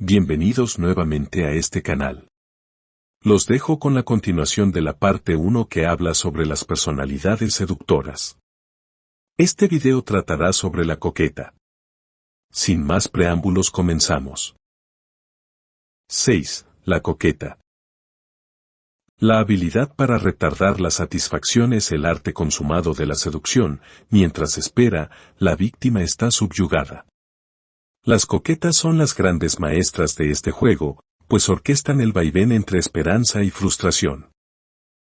Bienvenidos nuevamente a este canal. Los dejo con la continuación de la parte 1 que habla sobre las personalidades seductoras. Este video tratará sobre la coqueta. Sin más preámbulos comenzamos. 6. La coqueta. La habilidad para retardar la satisfacción es el arte consumado de la seducción, mientras espera, la víctima está subyugada. Las coquetas son las grandes maestras de este juego, pues orquestan el vaivén entre esperanza y frustración.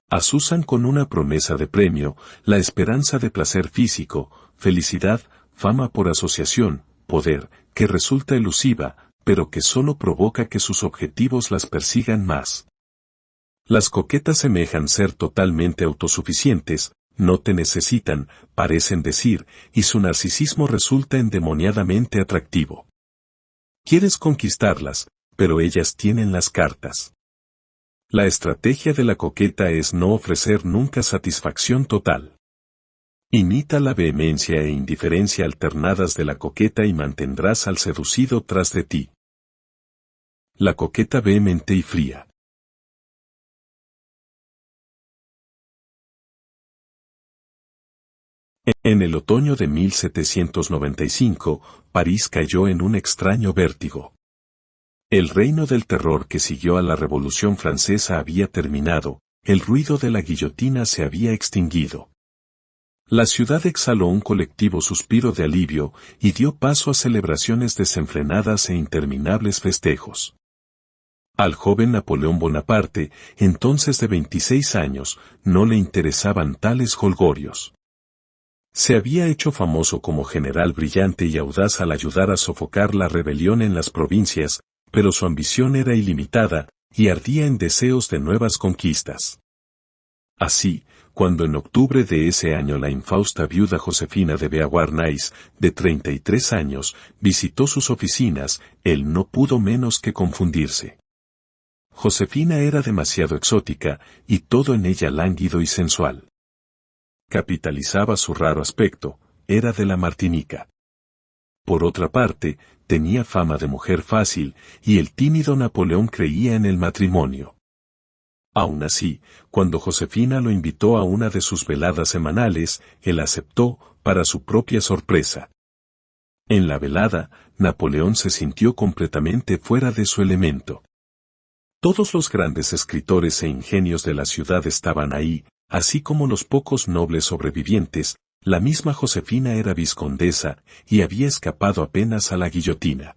Asusan con una promesa de premio, la esperanza de placer físico, felicidad, fama por asociación, poder, que resulta elusiva, pero que solo provoca que sus objetivos las persigan más. Las coquetas semejan ser totalmente autosuficientes, no te necesitan, parecen decir, y su narcisismo resulta endemoniadamente atractivo. Quieres conquistarlas, pero ellas tienen las cartas. La estrategia de la coqueta es no ofrecer nunca satisfacción total. Imita la vehemencia e indiferencia alternadas de la coqueta y mantendrás al seducido tras de ti. La coqueta vehemente y fría. En el otoño de 1795, París cayó en un extraño vértigo. El reino del terror que siguió a la Revolución Francesa había terminado, el ruido de la guillotina se había extinguido. La ciudad exhaló un colectivo suspiro de alivio y dio paso a celebraciones desenfrenadas e interminables festejos. Al joven Napoleón Bonaparte, entonces de 26 años, no le interesaban tales jolgorios. Se había hecho famoso como general brillante y audaz al ayudar a sofocar la rebelión en las provincias, pero su ambición era ilimitada, y ardía en deseos de nuevas conquistas. Así, cuando en octubre de ese año la infausta viuda Josefina de Beauharnais, de 33 años, visitó sus oficinas, él no pudo menos que confundirse. Josefina era demasiado exótica, y todo en ella lánguido y sensual. Capitalizaba su raro aspecto, era de la Martinica. Por otra parte, tenía fama de mujer fácil, y el tímido Napoleón creía en el matrimonio. Aun así, cuando Josefina lo invitó a una de sus veladas semanales, él aceptó, para su propia sorpresa. En la velada, Napoleón se sintió completamente fuera de su elemento. Todos los grandes escritores e ingenios de la ciudad estaban ahí, así como los pocos nobles sobrevivientes. La misma Josefina era vizcondesa, y había escapado apenas a la guillotina.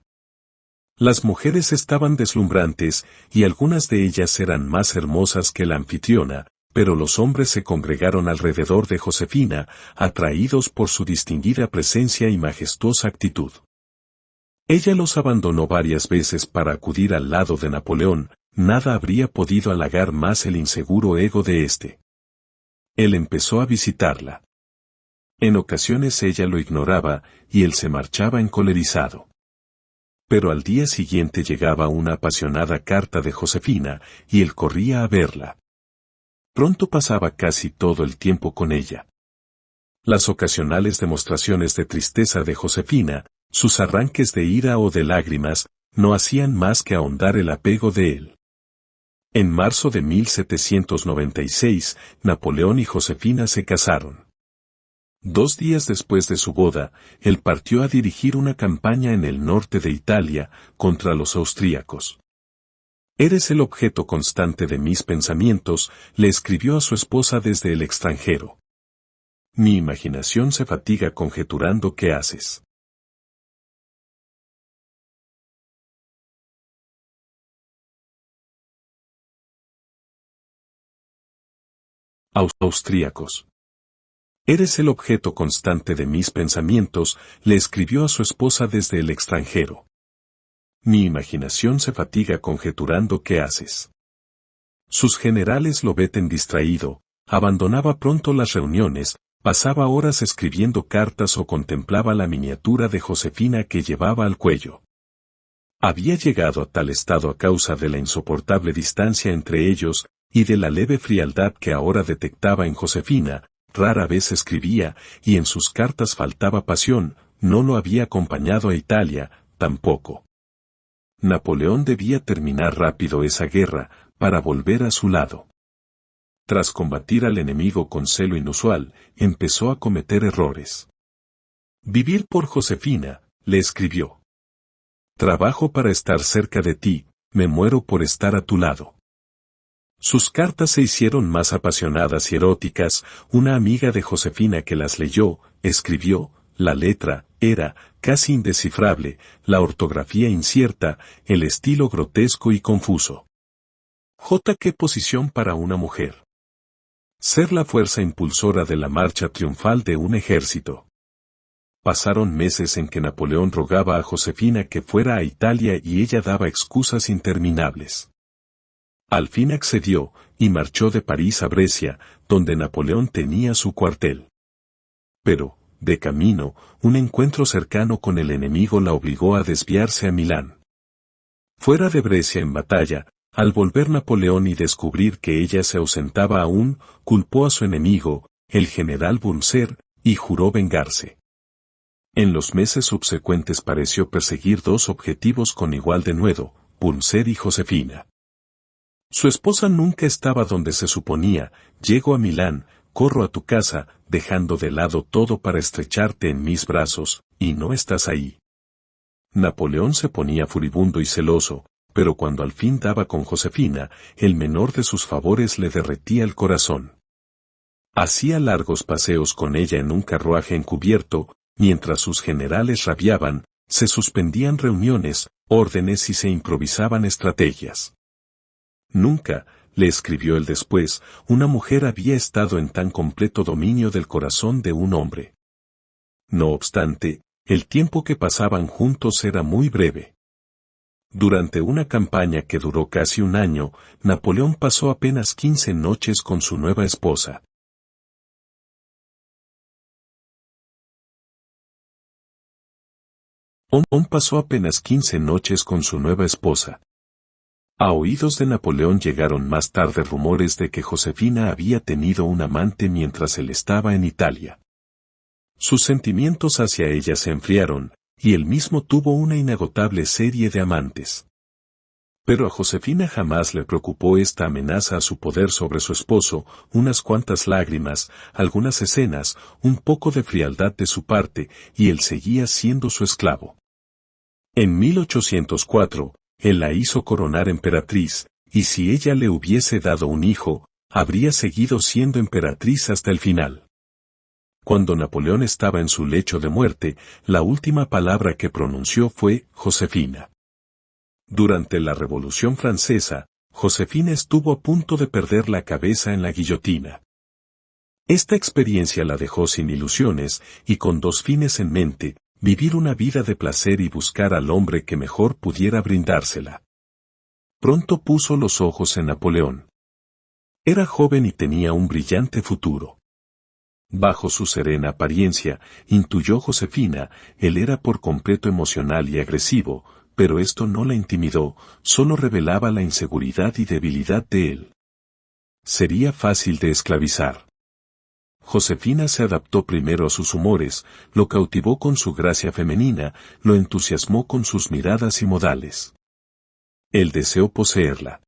Las mujeres estaban deslumbrantes, y algunas de ellas eran más hermosas que la anfitriona, pero los hombres se congregaron alrededor de Josefina, atraídos por su distinguida presencia y majestuosa actitud. Ella los abandonó varias veces para acudir al lado de Napoleón, nada habría podido halagar más el inseguro ego de éste. Él empezó a visitarla. En ocasiones ella lo ignoraba, y él se marchaba encolerizado. Pero al día siguiente llegaba una apasionada carta de Josefina, y él corría a verla. Pronto pasaba casi todo el tiempo con ella. Las ocasionales demostraciones de tristeza de Josefina, sus arranques de ira o de lágrimas, no hacían más que ahondar el apego de él. En marzo de 1796, Napoleón y Josefina se casaron. 2 días después de su boda, él partió a dirigir una campaña en el norte de Italia, contra los austríacos. «Eres el objeto constante de mis pensamientos», le escribió a su esposa desde el extranjero. «Mi imaginación se fatiga conjeturando qué haces». Austríacos. «Eres el objeto constante de mis pensamientos», le escribió a su esposa desde el extranjero. «Mi imaginación se fatiga conjeturando qué haces». Sus generales lo veten distraído, abandonaba pronto las reuniones, pasaba horas escribiendo cartas o contemplaba la miniatura de Josefina que llevaba al cuello. Había llegado a tal estado a causa de la insoportable distancia entre ellos, y de la leve frialdad que ahora detectaba en Josefina. Rara vez escribía, y en sus cartas faltaba pasión, no lo había acompañado a Italia, tampoco. Napoleón debía terminar rápido esa guerra, para volver a su lado. Tras combatir al enemigo con celo inusual, empezó a cometer errores. Vivir por Josefina, le escribió. Trabajo para estar cerca de ti, me muero por estar a tu lado. Sus cartas se hicieron más apasionadas y eróticas. Una amiga de Josefina que las leyó, escribió, la letra era casi indescifrable, la ortografía incierta, el estilo grotesco y confuso. ¿Qué posición para una mujer? Ser la fuerza impulsora de la marcha triunfal de un ejército. Pasaron meses en que Napoleón rogaba a Josefina que fuera a Italia y ella daba excusas interminables. Al fin accedió, y marchó de París a Brescia, donde Napoleón tenía su cuartel. Pero, de camino, un encuentro cercano con el enemigo la obligó a desviarse a Milán. Fuera de Brescia en batalla, al volver Napoleón y descubrir que ella se ausentaba aún, culpó a su enemigo, el general Bunzer, y juró vengarse. En los meses subsecuentes pareció perseguir dos objetivos con igual denuedo, Bunzer y Josefina. Su esposa nunca estaba donde se suponía. Llego a Milán, corro a tu casa, dejando de lado todo para estrecharte en mis brazos, y no estás ahí. Napoleón se ponía furibundo y celoso, pero cuando al fin daba con Josefina, el menor de sus favores le derretía el corazón. Hacía largos paseos con ella en un carruaje encubierto, mientras sus generales rabiaban, se suspendían reuniones, órdenes y se improvisaban estrategias. Nunca, le escribió él después, una mujer había estado en tan completo dominio del corazón de un hombre. No obstante, el tiempo que pasaban juntos era muy breve. Durante una campaña que duró casi un año, Napoleón pasó apenas 15 noches con su nueva esposa. Pasó apenas 15 noches con su nueva esposa. A oídos de Napoleón llegaron más tarde rumores de que Josefina había tenido un amante mientras él estaba en Italia. Sus sentimientos hacia ella se enfriaron, y él mismo tuvo una inagotable serie de amantes. Pero a Josefina jamás le preocupó esta amenaza a su poder sobre su esposo, unas cuantas lágrimas, algunas escenas, un poco de frialdad de su parte, y él seguía siendo su esclavo. En 1804, él la hizo coronar emperatriz, y si ella le hubiese dado un hijo, habría seguido siendo emperatriz hasta el final. Cuando Napoleón estaba en su lecho de muerte, la última palabra que pronunció fue Josefina. Durante la Revolución Francesa, Josefina estuvo a punto de perder la cabeza en la guillotina. Esta experiencia la dejó sin ilusiones y con dos fines en mente: vivir una vida de placer y buscar al hombre que mejor pudiera brindársela. Pronto puso los ojos en Napoleón. Era joven y tenía un brillante futuro. Bajo su serena apariencia, intuyó Josefina, él era por completo emocional y agresivo, pero esto no la intimidó, solo revelaba la inseguridad y debilidad de él. Sería fácil de esclavizar. Josefina se adaptó primero a sus humores, lo cautivó con su gracia femenina, lo entusiasmó con sus miradas y modales. Él deseó poseerla.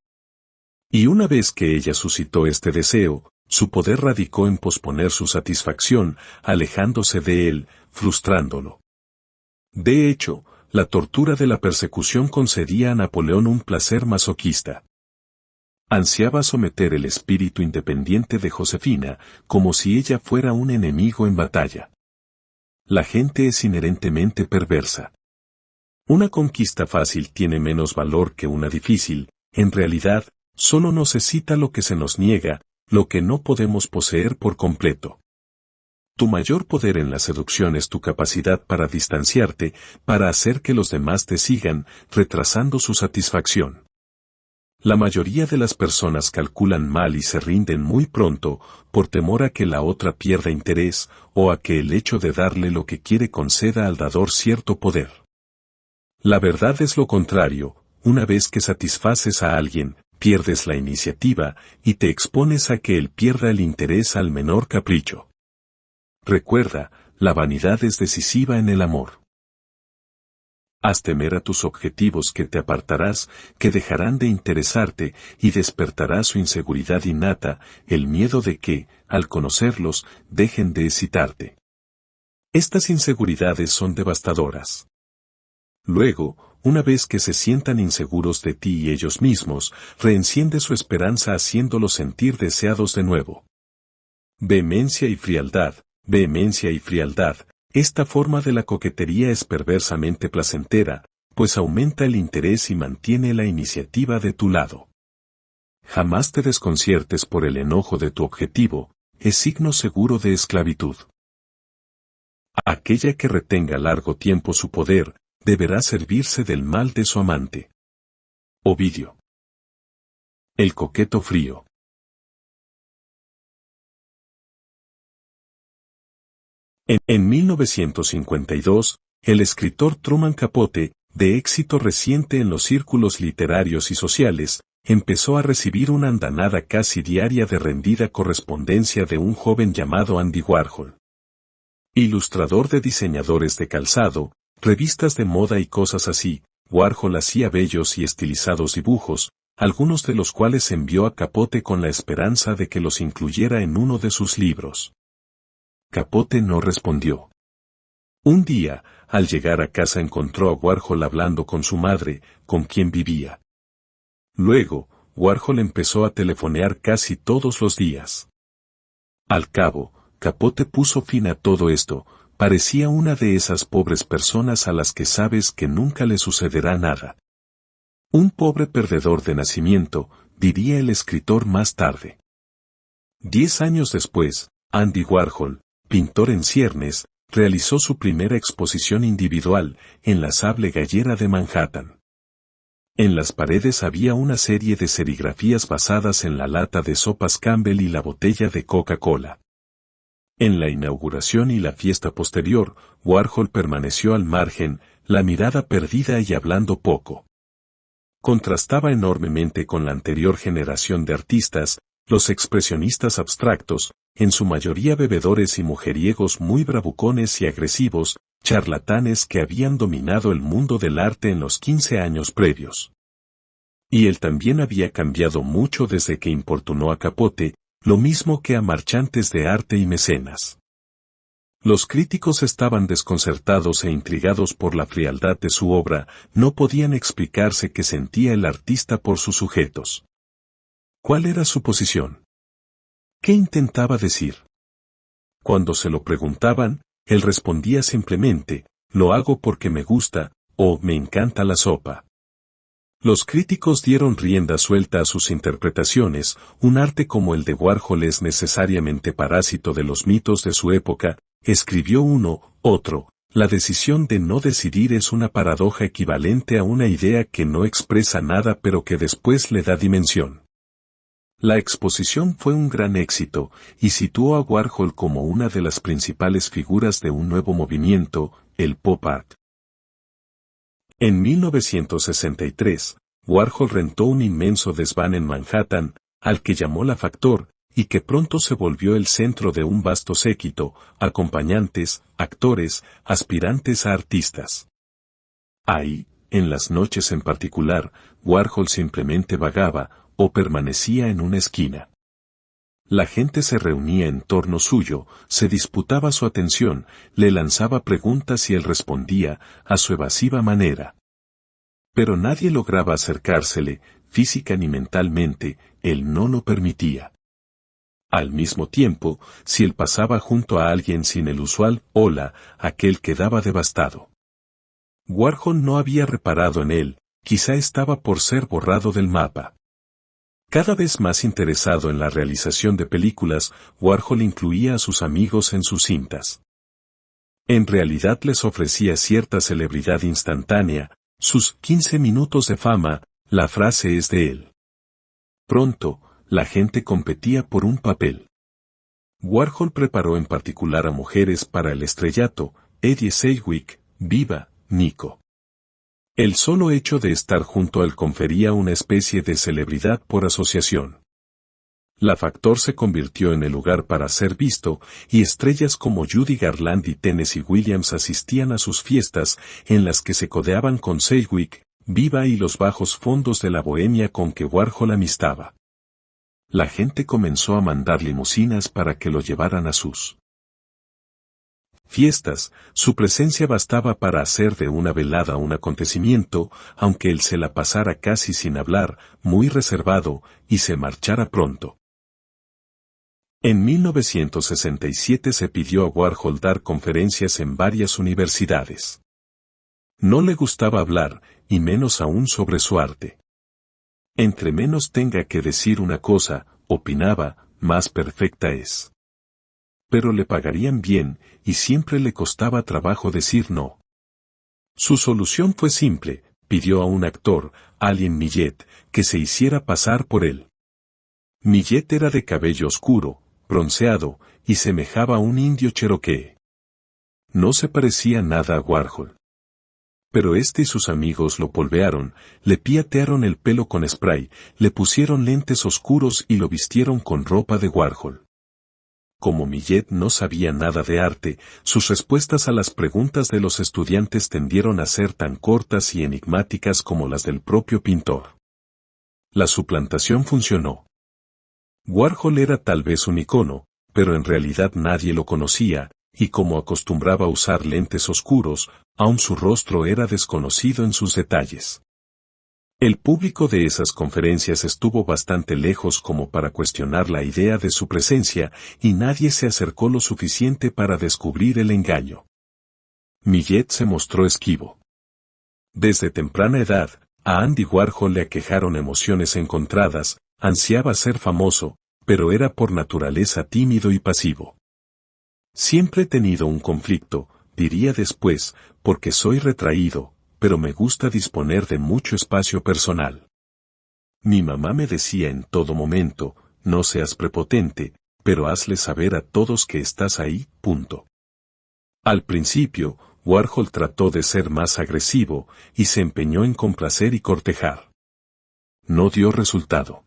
Y una vez que ella suscitó este deseo, su poder radicó en posponer su satisfacción, alejándose de él, frustrándolo. De hecho, la tortura de la persecución concedía a Napoleón un placer masoquista. Ansiaba someter el espíritu independiente de Josefina, como si ella fuera un enemigo en batalla. La gente es inherentemente perversa. Una conquista fácil tiene menos valor que una difícil. En realidad, solo nos excita lo que se nos niega, lo que no podemos poseer por completo. Tu mayor poder en la seducción es tu capacidad para distanciarte, para hacer que los demás te sigan, retrasando su satisfacción. La mayoría de las personas calculan mal y se rinden muy pronto, por temor a que la otra pierda interés, o a que el hecho de darle lo que quiere conceda al dador cierto poder. La verdad es lo contrario: una vez que satisfaces a alguien, pierdes la iniciativa, y te expones a que él pierda el interés al menor capricho. Recuerda, la vanidad es decisiva en el amor. Haz temer a tus objetivos que te apartarás, que dejarán de interesarte y despertará su inseguridad innata, el miedo de que, al conocerlos, dejen de excitarte. Estas inseguridades son devastadoras. Luego, una vez que se sientan inseguros de ti y ellos mismos, reenciende su esperanza haciéndolos sentir deseados de nuevo. Vehemencia y frialdad, vehemencia y frialdad. Esta forma de la coquetería es perversamente placentera, pues aumenta el interés y mantiene la iniciativa de tu lado. Jamás te desconciertes por el enojo de tu objetivo, es signo seguro de esclavitud. Aquella que retenga largo tiempo su poder, deberá servirse del mal de su amante. Ovidio. El coqueto frío. En 1952, el escritor Truman Capote, de éxito reciente en los círculos literarios y sociales, empezó a recibir una andanada casi diaria de rendida correspondencia de un joven llamado Andy Warhol. Ilustrador de diseñadores de calzado, revistas de moda y cosas así, Warhol hacía bellos y estilizados dibujos, algunos de los cuales envió a Capote con la esperanza de que los incluyera en uno de sus libros. Capote no respondió. Un día, al llegar a casa encontró a Warhol hablando con su madre, con quien vivía. Luego, Warhol empezó a telefonear casi todos los días. Al cabo, Capote puso fin a todo esto, parecía una de esas pobres personas a las que sabes que nunca le sucederá nada. Un pobre perdedor de nacimiento, diría el escritor más tarde. 10 años después, Andy Warhol, pintor en ciernes, realizó su primera exposición individual en la Sable Gallera de Manhattan. En las paredes había una serie de serigrafías basadas en la lata de sopas Campbell y la botella de Coca-Cola. En la inauguración y la fiesta posterior, Warhol permaneció al margen, la mirada perdida y hablando poco. Contrastaba enormemente con la anterior generación de artistas, los expresionistas abstractos, en su mayoría bebedores y mujeriegos muy bravucones y agresivos, charlatanes que habían dominado el mundo del arte en los 15 años previos. Y él también había cambiado mucho desde que importunó a Capote, lo mismo que a marchantes de arte y mecenas. Los críticos estaban desconcertados e intrigados por la frialdad de su obra, no podían explicarse qué sentía el artista por sus sujetos. ¿Cuál era su posición? ¿Qué intentaba decir? Cuando se lo preguntaban, él respondía simplemente, lo hago porque me gusta, o me encanta la sopa. Los críticos dieron rienda suelta a sus interpretaciones, un arte como el de Warhol es necesariamente parásito de los mitos de su época, escribió otro, la decisión de no decidir es una paradoja equivalente a una idea que no expresa nada pero que después le da dimensión. La exposición fue un gran éxito, y situó a Warhol como una de las principales figuras de un nuevo movimiento, el pop art. En 1963, Warhol rentó un inmenso desván en Manhattan, al que llamó La Factor, y que pronto se volvió el centro de un vasto séquito, acompañantes, actores, aspirantes a artistas. Ahí, en las noches en particular, Warhol simplemente vagaba, o permanecía en una esquina. La gente se reunía en torno suyo, se disputaba su atención, le lanzaba preguntas y él respondía, a su evasiva manera. Pero nadie lograba acercársele, física ni mentalmente, él no lo permitía. Al mismo tiempo, si él pasaba junto a alguien sin el usual hola, aquel quedaba devastado. Warhol no había reparado en él, quizá estaba por ser borrado del mapa. Cada vez más interesado en la realización de películas, Warhol incluía a sus amigos en sus cintas. En realidad les ofrecía cierta celebridad instantánea, sus 15 minutos de fama, la frase es de él. Pronto, la gente competía por un papel. Warhol preparó en particular a mujeres para el estrellato, Edie Sedgwick, Viva, Nico. El solo hecho de estar junto a él confería una especie de celebridad por asociación. La Factor se convirtió en el lugar para ser visto, y estrellas como Judy Garland y Tennessee Williams asistían a sus fiestas, en las que se codeaban con Sedgwick, Viva y los bajos fondos de la bohemia con que Warhol amistaba. La gente comenzó a mandar limusinas para que lo llevaran a sus fiestas. Su presencia bastaba para hacer de una velada un acontecimiento, aunque él se la pasara casi sin hablar, muy reservado, y se marchara pronto. En 1967 se pidió a Warhol dar conferencias en varias universidades. No le gustaba hablar, y menos aún sobre su arte. Entre menos tenga que decir una cosa, opinaba, más perfecta es. Pero le pagarían bien, y siempre le costaba trabajo decir no. Su solución fue simple, pidió a un actor, Alain Millet, que se hiciera pasar por él. Millet era de cabello oscuro, bronceado, y semejaba a un indio cherokee. No se parecía nada a Warhol. Pero este y sus amigos lo polvearon, le piatearon el pelo con spray, le pusieron lentes oscuros y lo vistieron con ropa de Warhol. Como Millet no sabía nada de arte, sus respuestas a las preguntas de los estudiantes tendieron a ser tan cortas y enigmáticas como las del propio pintor. La suplantación funcionó. Warhol era tal vez un icono, pero en realidad nadie lo conocía, y como acostumbraba a usar lentes oscuros, aun su rostro era desconocido en sus detalles. El público de esas conferencias estuvo bastante lejos como para cuestionar la idea de su presencia, y nadie se acercó lo suficiente para descubrir el engaño. Millet se mostró esquivo. Desde temprana edad, a Andy Warhol le aquejaron emociones encontradas, ansiaba ser famoso, pero era por naturaleza tímido y pasivo. Siempre he tenido un conflicto, diría después, porque soy retraído, pero me gusta disponer de mucho espacio personal. Mi mamá me decía en todo momento, no seas prepotente, pero hazle saber a todos que estás ahí, punto. Al principio, Warhol trató de ser más agresivo, y se empeñó en complacer y cortejar. No dio resultado.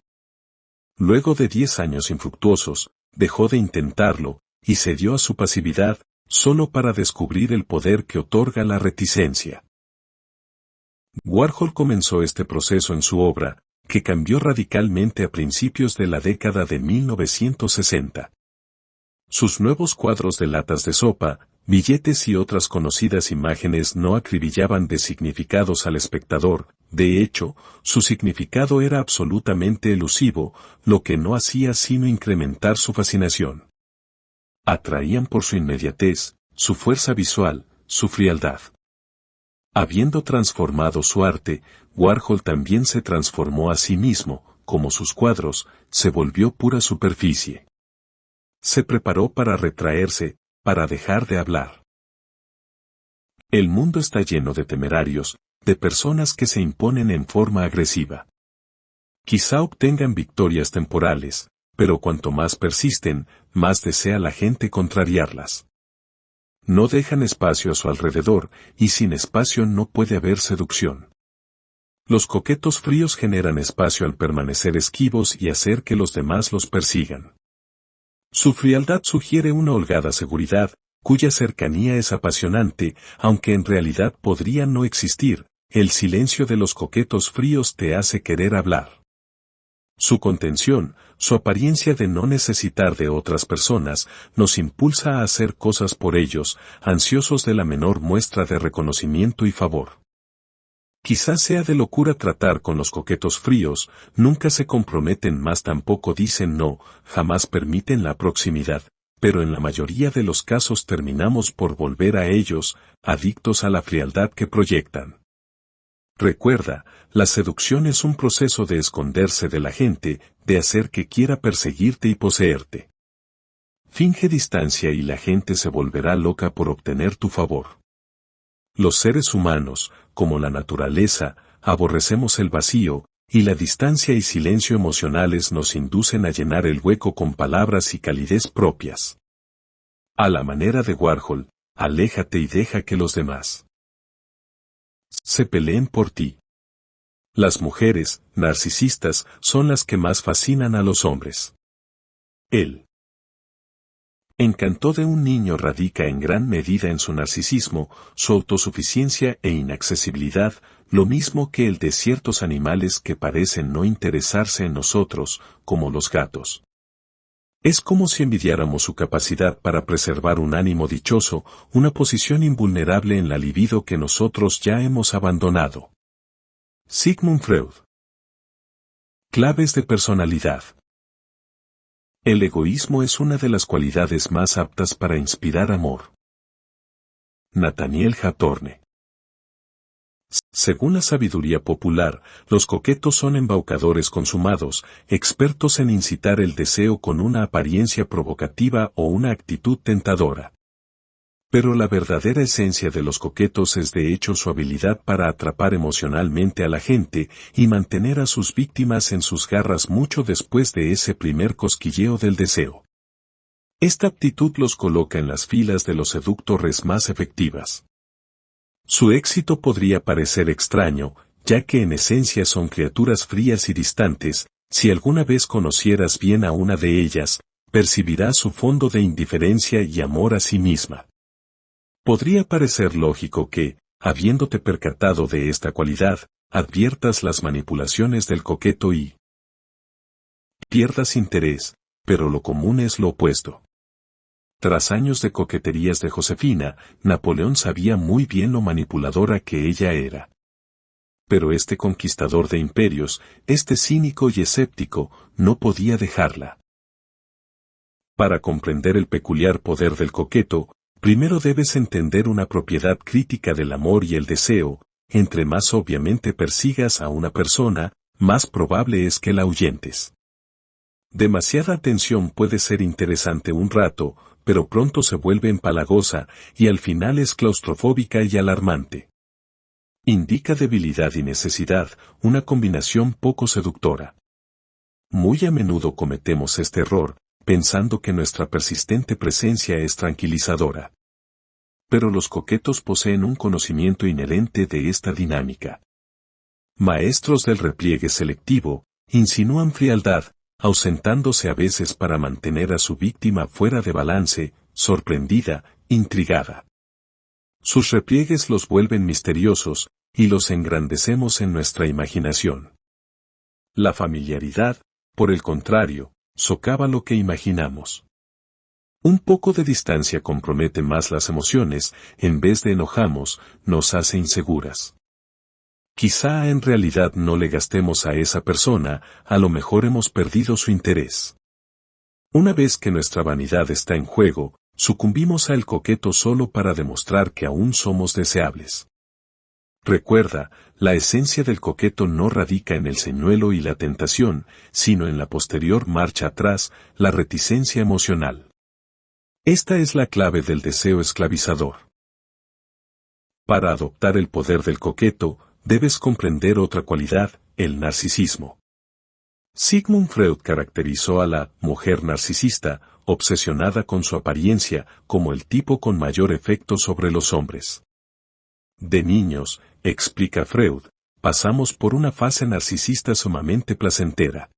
Luego de 10 años infructuosos, dejó de intentarlo, y cedió a su pasividad, solo para descubrir el poder que otorga la reticencia. Warhol comenzó este proceso en su obra, que cambió radicalmente a principios de la década de 1960. Sus nuevos cuadros de latas de sopa, billetes y otras conocidas imágenes no acribillaban de significados al espectador, de hecho, su significado era absolutamente elusivo, lo que no hacía sino incrementar su fascinación. Atraían por su inmediatez, su fuerza visual, su frialdad. Habiendo transformado su arte, Warhol también se transformó a sí mismo, como sus cuadros, se volvió pura superficie. Se preparó para retraerse, para dejar de hablar. El mundo está lleno de temerarios, de personas que se imponen en forma agresiva. Quizá obtengan victorias temporales, pero cuanto más persisten, más desea la gente contrariarlas. No dejan espacio a su alrededor, y sin espacio no puede haber seducción. Los coquetos fríos generan espacio al permanecer esquivos y hacer que los demás los persigan. Su frialdad sugiere una holgada seguridad, cuya cercanía es apasionante, aunque en realidad podría no existir. El silencio de los coquetos fríos te hace querer hablar. Su contención, su apariencia de no necesitar de otras personas, nos impulsa a hacer cosas por ellos, ansiosos de la menor muestra de reconocimiento y favor. Quizás sea de locura tratar con los coquetos fríos, nunca se comprometen más tampoco dicen no, jamás permiten la proximidad, pero en la mayoría de los casos terminamos por volver a ellos, adictos a la frialdad que proyectan. Recuerda, la seducción es un proceso de esconderse de la gente, de hacer que quiera perseguirte y poseerte. Finge distancia y la gente se volverá loca por obtener tu favor. Los seres humanos, como la naturaleza, aborrecemos el vacío, y la distancia y silencio emocionales nos inducen a llenar el hueco con palabras y calidez propias. A la manera de Warhol, aléjate y deja que los demás se peleen por ti. Las mujeres, narcisistas, son las que más fascinan a los hombres. El encanto de un niño radica en gran medida en su narcisismo, su autosuficiencia e inaccesibilidad, lo mismo que el de ciertos animales que parecen no interesarse en nosotros, como los gatos. Es como si envidiáramos su capacidad para preservar un ánimo dichoso, una posición invulnerable en la libido que nosotros ya hemos abandonado. Sigmund Freud. Claves de personalidad. El egoísmo es una de las cualidades más aptas para inspirar amor. Nathaniel Hawthorne. Según la sabiduría popular, los coquetos son embaucadores consumados, expertos en incitar el deseo con una apariencia provocativa o una actitud tentadora. Pero la verdadera esencia de los coquetos es de hecho su habilidad para atrapar emocionalmente a la gente y mantener a sus víctimas en sus garras mucho después de ese primer cosquilleo del deseo. Esta aptitud los coloca en las filas de los seductores más efectivas. Su éxito podría parecer extraño, ya que en esencia son criaturas frías y distantes. Si alguna vez conocieras bien a una de ellas, percibirás su fondo de indiferencia y amor a sí misma. Podría parecer lógico que, habiéndote percatado de esta cualidad, adviertas las manipulaciones del coqueto y pierdas interés, pero lo común es lo opuesto. Tras años de coqueterías de Josefina, Napoleón sabía muy bien lo manipuladora que ella era. Pero este conquistador de imperios, este cínico y escéptico, no podía dejarla. Para comprender el peculiar poder del coqueto, primero debes entender una propiedad crítica del amor y el deseo. Entre más obviamente persigas a una persona, más probable es que la ahuyentes. Demasiada atención puede ser interesante un rato, pero pronto se vuelve empalagosa, y al final es claustrofóbica y alarmante. Indica debilidad y necesidad, una combinación poco seductora. Muy a menudo cometemos este error, pensando que nuestra persistente presencia es tranquilizadora. Pero los coquetos poseen un conocimiento inherente de esta dinámica. Maestros del repliegue selectivo, insinúan frialdad, ausentándose a veces para mantener a su víctima fuera de balance, sorprendida, intrigada. Sus repliegues los vuelven misteriosos, y los engrandecemos en nuestra imaginación. La familiaridad, por el contrario, socava lo que imaginamos. Un poco de distancia compromete más las emociones, en vez de enojamos, nos hace inseguras. Quizá en realidad no le gastemos a esa persona, a lo mejor hemos perdido su interés. Una vez que nuestra vanidad está en juego, sucumbimos al coqueto solo para demostrar que aún somos deseables. Recuerda, la esencia del coqueto no radica en el señuelo y la tentación, sino en la posterior marcha atrás, la reticencia emocional. Esta es la clave del deseo esclavizador. Para adoptar el poder del coqueto, debes comprender otra cualidad, el narcisismo. Sigmund Freud caracterizó a la mujer narcisista, obsesionada con su apariencia, como el tipo con mayor efecto sobre los hombres. De niños, explica Freud, pasamos por una fase narcisista sumamente placentera.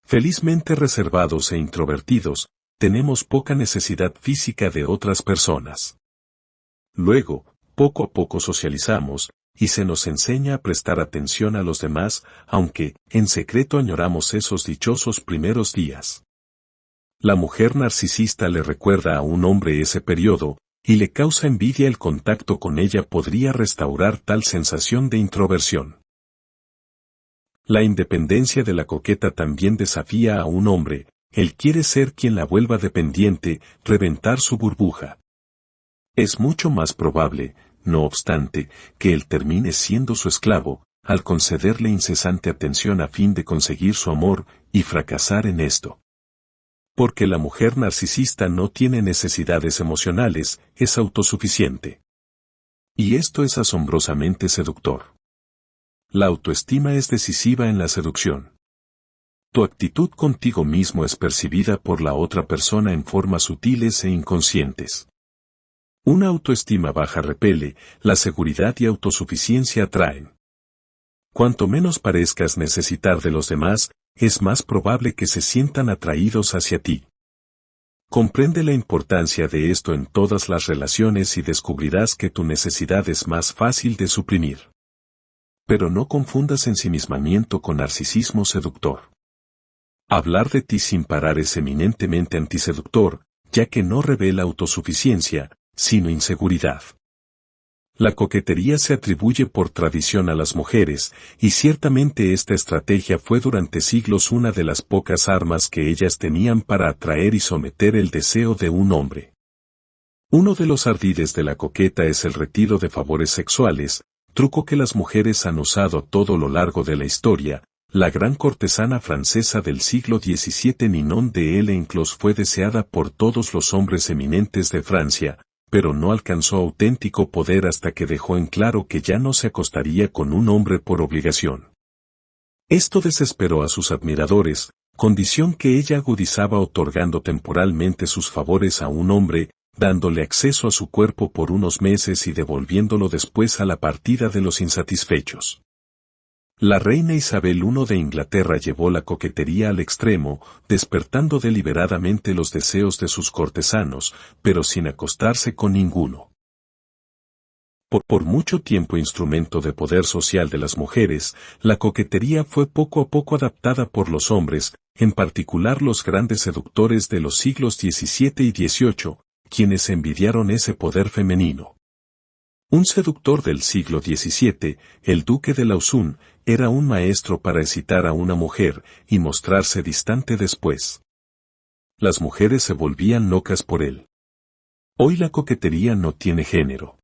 Felizmente reservados e introvertidos, tenemos poca necesidad física de otras personas. Luego, poco a poco socializamos, y se nos enseña a prestar atención a los demás, aunque, en secreto añoramos esos dichosos primeros días. La mujer narcisista le recuerda a un hombre ese periodo, y le causa envidia el contacto con ella podría restaurar tal sensación de introversión. La independencia de la coqueta también desafía a un hombre, él quiere ser quien la vuelva dependiente, reventar su burbuja. Es mucho más probable, no obstante, que él termine siendo su esclavo, al concederle incesante atención a fin de conseguir su amor, y fracasar en esto. Porque la mujer narcisista no tiene necesidades emocionales, es autosuficiente. Y esto es asombrosamente seductor. La autoestima es decisiva en la seducción. Tu actitud contigo mismo es percibida por la otra persona en formas sutiles e inconscientes. Una autoestima baja repele, la seguridad y autosuficiencia atraen. Cuanto menos parezcas necesitar de los demás, es más probable que se sientan atraídos hacia ti. Comprende la importancia de esto en todas las relaciones y descubrirás que tu necesidad es más fácil de suprimir. Pero no confundas ensimismamiento con narcisismo seductor. Hablar de ti sin parar es eminentemente antiseductor, ya que no revela autosuficiencia, sino inseguridad. La coquetería se atribuye por tradición a las mujeres, y ciertamente esta estrategia fue durante siglos una de las pocas armas que ellas tenían para atraer y someter el deseo de un hombre. Uno de los ardides de la coqueta es el retiro de favores sexuales, truco que las mujeres han usado a todo lo largo de la historia. La gran cortesana francesa del siglo XVII Ninon de l'Enclos fue deseada por todos los hombres eminentes de Francia, pero no alcanzó auténtico poder hasta que dejó en claro que ya no se acostaría con un hombre por obligación. Esto desesperó a sus admiradores, condición que ella agudizaba otorgando temporalmente sus favores a un hombre, dándole acceso a su cuerpo por unos meses y devolviéndolo después a la partida de los insatisfechos. La reina Isabel I de Inglaterra llevó la coquetería al extremo, despertando deliberadamente los deseos de sus cortesanos, pero sin acostarse con ninguno. Por mucho tiempo instrumento de poder social de las mujeres, la coquetería fue poco a poco adaptada por los hombres, en particular los grandes seductores de los siglos XVII y XVIII, quienes envidiaron ese poder femenino. Un seductor del siglo XVII, el duque de Lauzun, era un maestro para excitar a una mujer y mostrarse distante después. Las mujeres se volvían locas por él. Hoy la coquetería no tiene género.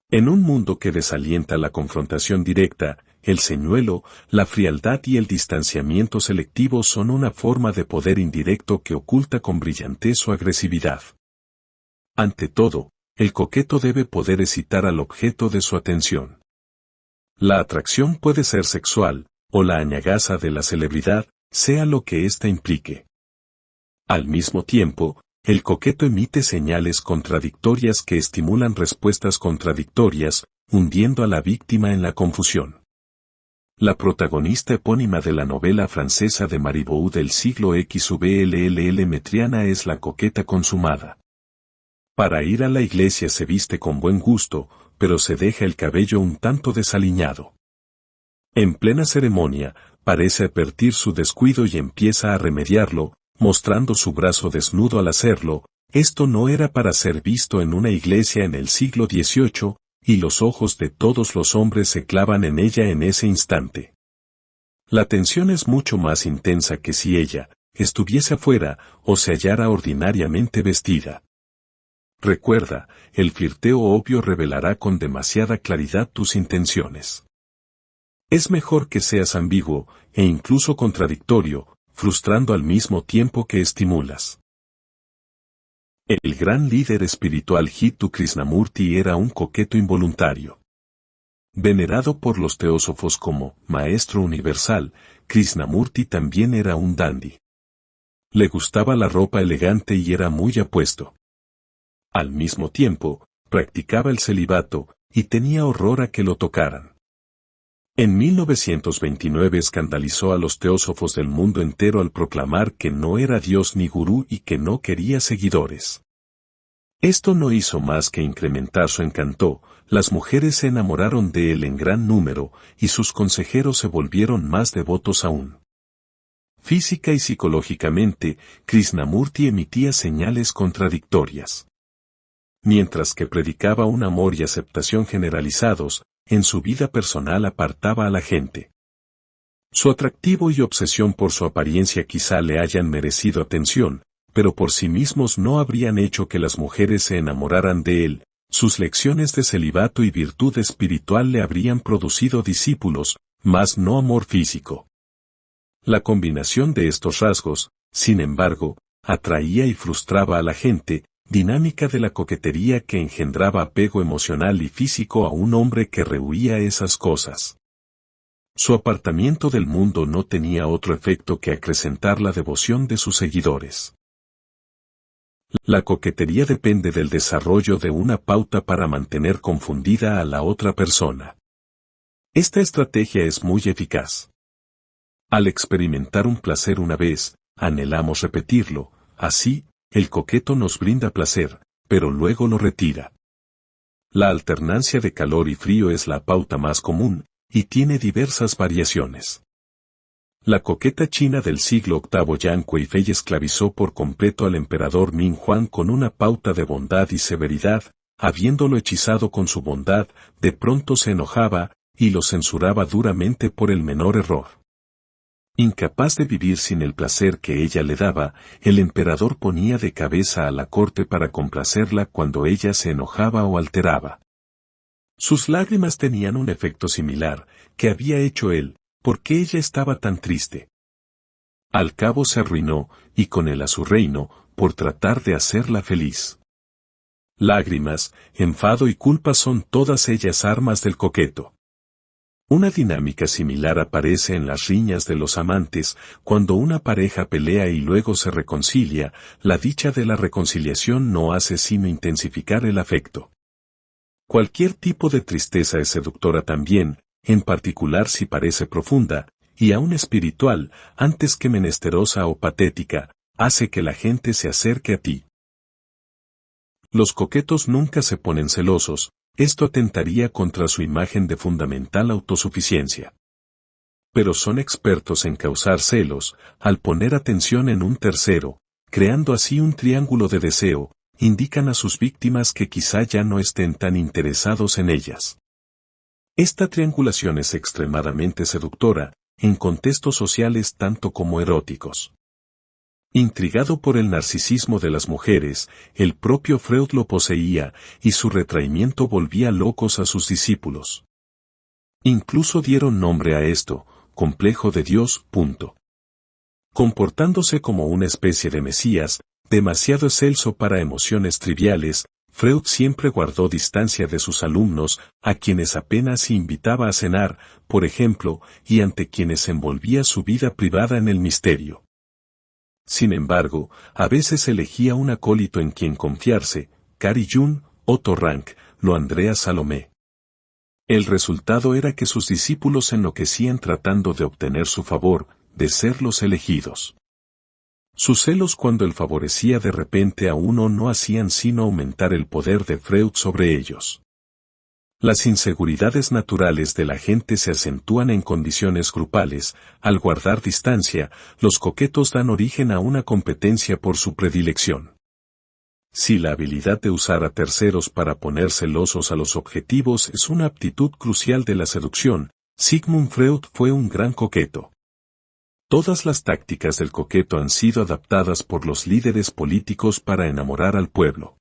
En un mundo que desalienta la confrontación directa, el señuelo, la frialdad y el distanciamiento selectivo son una forma de poder indirecto que oculta con brillantez su agresividad. Ante todo, el coqueto debe poder excitar al objeto de su atención. La atracción puede ser sexual, o la añagaza de la celebridad, sea lo que ésta implique. Al mismo tiempo, el coqueto emite señales contradictorias que estimulan respuestas contradictorias, hundiendo a la víctima en la confusión. La protagonista epónima de la novela francesa de Marivaux del siglo XVLLL Metriana es la coqueta consumada. Para ir a la iglesia se viste con buen gusto, pero se deja el cabello un tanto desaliñado. En plena ceremonia, parece advertir su descuido y empieza a remediarlo, mostrando su brazo desnudo al hacerlo. Esto no era para ser visto en una iglesia en el siglo XVIII, y los ojos de todos los hombres se clavan en ella en ese instante. La tensión es mucho más intensa que si ella estuviese afuera o se hallara ordinariamente vestida. Recuerda, el flirteo obvio revelará con demasiada claridad tus intenciones. Es mejor que seas ambiguo, e incluso contradictorio, frustrando al mismo tiempo que estimulas. El gran líder espiritual Jiddu Krishnamurti era un coqueto involuntario. Venerado por los teósofos como Maestro Universal, Krishnamurti también era un dandy. Le gustaba la ropa elegante y era muy apuesto. Al mismo tiempo, practicaba el celibato, y tenía horror a que lo tocaran. En 1929 escandalizó a los teósofos del mundo entero al proclamar que no era Dios ni gurú y que no quería seguidores. Esto no hizo más que incrementar su encanto, las mujeres se enamoraron de él en gran número, y sus consejeros se volvieron más devotos aún. Física y psicológicamente, Krishnamurti emitía señales contradictorias. Mientras que predicaba un amor y aceptación generalizados, en su vida personal apartaba a la gente. Su atractivo y obsesión por su apariencia quizá le hayan merecido atención, pero por sí mismos no habrían hecho que las mujeres se enamoraran de él. Sus lecciones de celibato y virtud espiritual le habrían producido discípulos, mas no amor físico. La combinación de estos rasgos, sin embargo, atraía y frustraba a la gente, dinámica de la coquetería que engendraba apego emocional y físico a un hombre que rehuía esas cosas. Su apartamiento del mundo no tenía otro efecto que acrecentar la devoción de sus seguidores. La coquetería depende del desarrollo de una pauta para mantener confundida a la otra persona. Esta estrategia es muy eficaz. Al experimentar un placer una vez, anhelamos repetirlo, así, el coqueto nos brinda placer, pero luego lo retira. La alternancia de calor y frío es la pauta más común, y tiene diversas variaciones. La coqueta china del siglo VIII Yang Kuei-fei esclavizó por completo al emperador Ming Huang con una pauta de bondad y severidad, habiéndolo hechizado con su bondad, de pronto se enojaba, y lo censuraba duramente por el menor error. Incapaz de vivir sin el placer que ella le daba, el emperador ponía de cabeza a la corte para complacerla cuando ella se enojaba o alteraba. Sus lágrimas tenían un efecto similar, que había hecho él, ¿por qué ella estaba tan triste? Al cabo se arruinó, y con él a su reino, por tratar de hacerla feliz. Lágrimas, enfado y culpa son todas ellas armas del coqueto. Una dinámica similar aparece en las riñas de los amantes, cuando una pareja pelea y luego se reconcilia, la dicha de la reconciliación no hace sino intensificar el afecto. Cualquier tipo de tristeza es seductora también, en particular si parece profunda, y aún espiritual, antes que menesterosa o patética, hace que la gente se acerque a ti. Los coquetos nunca se ponen celosos, esto atentaría contra su imagen de fundamental autosuficiencia. Pero son expertos en causar celos, al poner atención en un tercero, creando así un triángulo de deseo, indican a sus víctimas que quizá ya no estén tan interesados en ellas. Esta triangulación es extremadamente seductora, en contextos sociales tanto como eróticos. Intrigado por el narcisismo de las mujeres, el propio Freud lo poseía, y su retraimiento volvía locos a sus discípulos. Incluso dieron nombre a esto, complejo de Dios. Comportándose como una especie de Mesías, demasiado excelso para emociones triviales, Freud siempre guardó distancia de sus alumnos, a quienes apenas invitaba a cenar, por ejemplo, y ante quienes envolvía su vida privada en el misterio. Sin embargo, a veces elegía un acólito en quien confiarse, Carl Jung, Otto Rank, o Andrea Salomé. El resultado era que sus discípulos enloquecían tratando de obtener su favor, de ser los elegidos. Sus celos cuando él favorecía de repente a uno no hacían sino aumentar el poder de Freud sobre ellos. Las inseguridades naturales de la gente se acentúan en condiciones grupales, al guardar distancia, los coquetos dan origen a una competencia por su predilección. Si la habilidad de usar a terceros para poner celosos a los objetivos es una aptitud crucial de la seducción, Sigmund Freud fue un gran coqueto. Todas las tácticas del coqueto han sido adaptadas por los líderes políticos para enamorar al pueblo.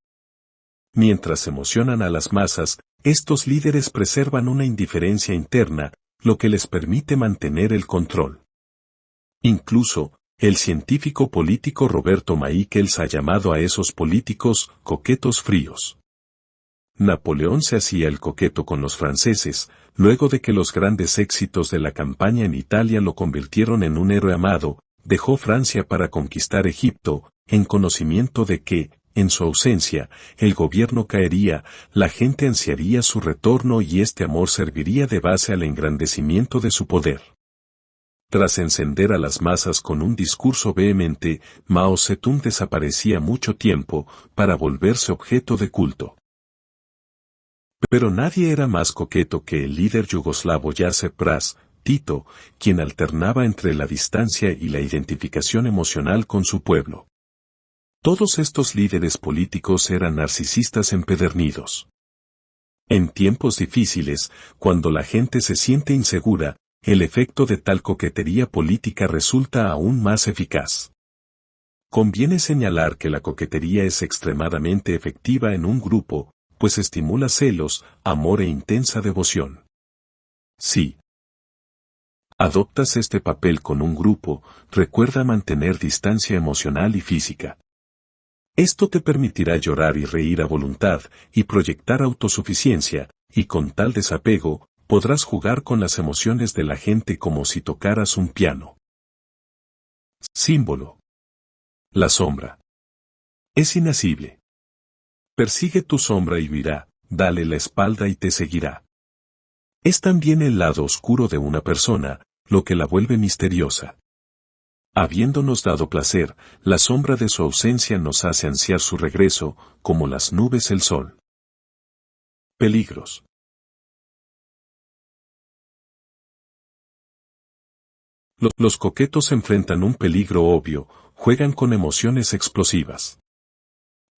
Mientras emocionan a las masas, estos líderes preservan una indiferencia interna, lo que les permite mantener el control. Incluso, el científico político Roberto Michels ha llamado a esos políticos coquetos fríos. Napoleón se hacía el coqueto con los franceses, luego de que los grandes éxitos de la campaña en Italia lo convirtieron en un héroe amado, dejó Francia para conquistar Egipto, en conocimiento de que, en su ausencia, el gobierno caería, la gente ansiaría su retorno y este amor serviría de base al engrandecimiento de su poder. Tras encender a las masas con un discurso vehemente, Mao Zedong desaparecía mucho tiempo, para volverse objeto de culto. Pero nadie era más coqueto que el líder yugoslavo Josip Broz Tito, quien alternaba entre la distancia y la identificación emocional con su pueblo. Todos estos líderes políticos eran narcisistas empedernidos. En tiempos difíciles, cuando la gente se siente insegura, el efecto de tal coquetería política resulta aún más eficaz. Conviene señalar que la coquetería es extremadamente efectiva en un grupo, pues estimula celos, amor e intensa devoción. Si adoptas este papel con un grupo, recuerda mantener distancia emocional y física. Esto te permitirá llorar y reír a voluntad, y proyectar autosuficiencia, y con tal desapego, podrás jugar con las emociones de la gente como si tocaras un piano. Símbolo. La sombra. Es inasible. Persigue tu sombra y huirá, dale la espalda y te seguirá. Es también el lado oscuro de una persona, lo que la vuelve misteriosa. Habiéndonos dado placer, la sombra de su ausencia nos hace ansiar su regreso, como las nubes el sol. Peligros. Los coquetos enfrentan un peligro obvio, juegan con emociones explosivas.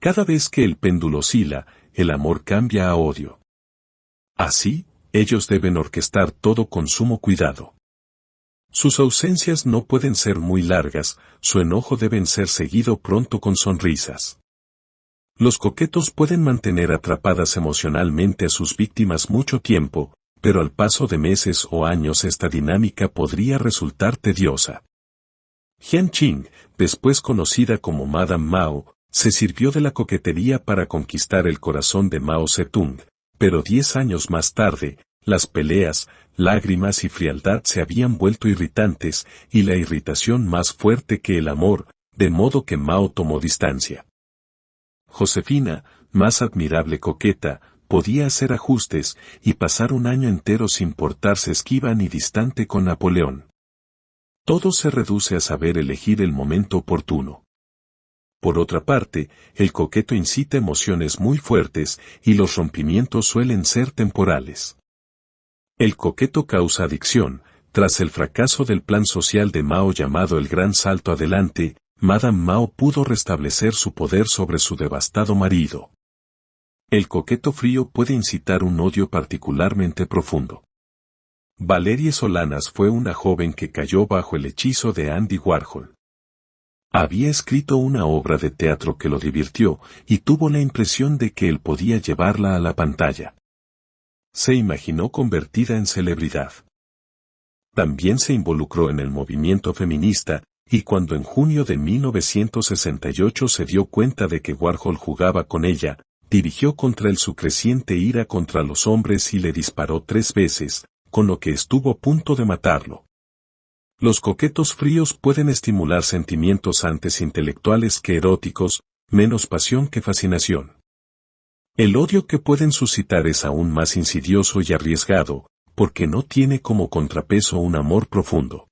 Cada vez que el péndulo oscila, el amor cambia a odio. Así, ellos deben orquestar todo con sumo cuidado. Sus ausencias no pueden ser muy largas, su enojo debe ser seguido pronto con sonrisas. Los coquetos pueden mantener atrapadas emocionalmente a sus víctimas mucho tiempo, pero al paso de meses o años esta dinámica podría resultar tediosa. Jian Qing, después conocida como Madame Mao, se sirvió de la coquetería para conquistar el corazón de Mao Zedong, pero 10 años más tarde, las peleas, lágrimas y frialdad se habían vuelto irritantes, y la irritación más fuerte que el amor, de modo que Mao tomó distancia. Josefina, más admirable coqueta, podía hacer ajustes y pasar un año entero sin portarse esquiva ni distante con Napoleón. Todo se reduce a saber elegir el momento oportuno. Por otra parte, el coqueto incita emociones muy fuertes y los rompimientos suelen ser temporales. El coqueto causa adicción. Tras el fracaso del plan social de Mao llamado el Gran Salto Adelante, Madame Mao pudo restablecer su poder sobre su devastado marido. El coqueto frío puede incitar un odio particularmente profundo. Valerie Solanas fue una joven que cayó bajo el hechizo de Andy Warhol. Había escrito una obra de teatro que lo divirtió y tuvo la impresión de que él podía llevarla a la pantalla. Se imaginó convertida en celebridad. También se involucró en el movimiento feminista, y cuando en junio de 1968 se dio cuenta de que Warhol jugaba con ella, dirigió contra él su creciente ira contra los hombres y le disparó 3 veces, con lo que estuvo a punto de matarlo. Los coquetos fríos pueden estimular sentimientos antes intelectuales que eróticos, menos pasión que fascinación. El odio que pueden suscitar es aún más insidioso y arriesgado, porque no tiene como contrapeso un amor profundo.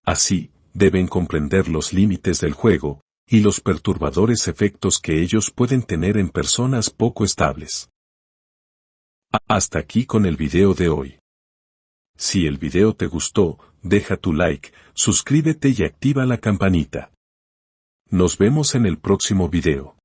Así, deben comprender los límites del juego, y los perturbadores efectos que ellos pueden tener en personas poco estables. Hasta aquí con el video de hoy. Si el video te gustó, deja tu like, suscríbete y activa la campanita. Nos vemos en el próximo video.